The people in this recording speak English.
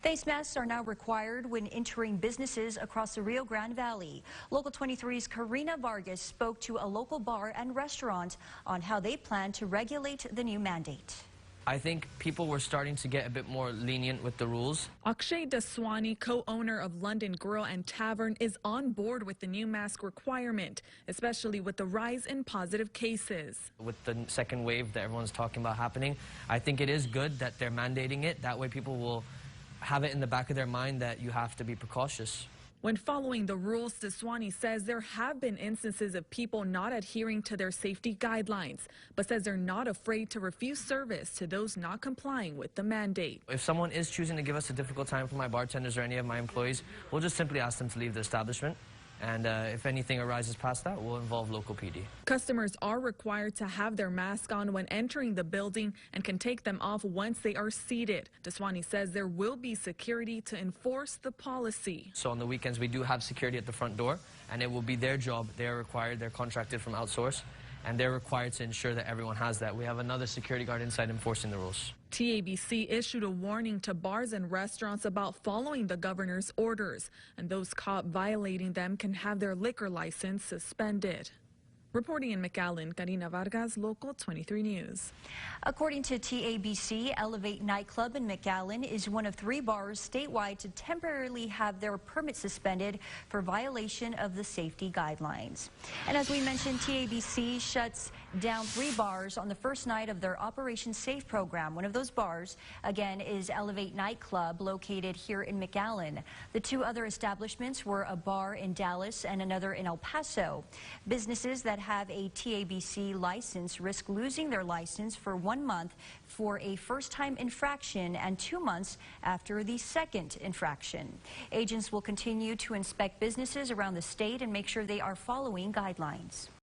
Face masks are now required when entering businesses across the Rio Grande Valley. Local 23's Karina Vargas spoke to a local bar and restaurant on how they plan to regulate the new mandate. I think people were starting to get a bit more lenient with the rules. Akshay Daswani, co-owner of London Grill and Tavern, is on board with the new mask requirement, especially with the rise in positive cases. With the second wave that everyone's talking about happening, I think it is good that they're mandating it. That way people will have it in the back of their mind that you have to be precautious. When following the rules, Daswani says there have been instances of people not adhering to their safety guidelines, but says they're not afraid to refuse service to those not complying with the mandate. If someone is choosing to give us a difficult time for my bartenders or any of my employees, we'll just simply ask them to leave the establishment. And if anything arises past that, we'll involve local PD. Customers are required to have their mask on when entering the building and can take them off once they are seated. Daswani says there will be security to enforce the policy. So on the weekends, we do have security at the front door, and it will be their job. They're required, they're contracted from outsource, and they're required to ensure that everyone has that. We have another security guard inside enforcing the rules. TABC issued a warning to bars and restaurants about following the governor's orders, and those caught violating them can have their liquor license suspended. Reporting in McAllen, Karina Vargas, Local 23 News. According to TABC, Elevate Nightclub in McAllen is one of 3 bars statewide to temporarily have their permit suspended for violation of the safety guidelines. And as we mentioned, TABC shuts down 3 bars on the first night of their Operation Safe program. One of those bars, again, is Elevate Nightclub, located here in McAllen. The 2 other establishments were a bar in Dallas and another in El Paso. Businesses that have a TABC license risk losing their license for 1 month for a first-time infraction and 2 months after the second infraction. Agents will continue to inspect businesses around the state and make sure they are following guidelines.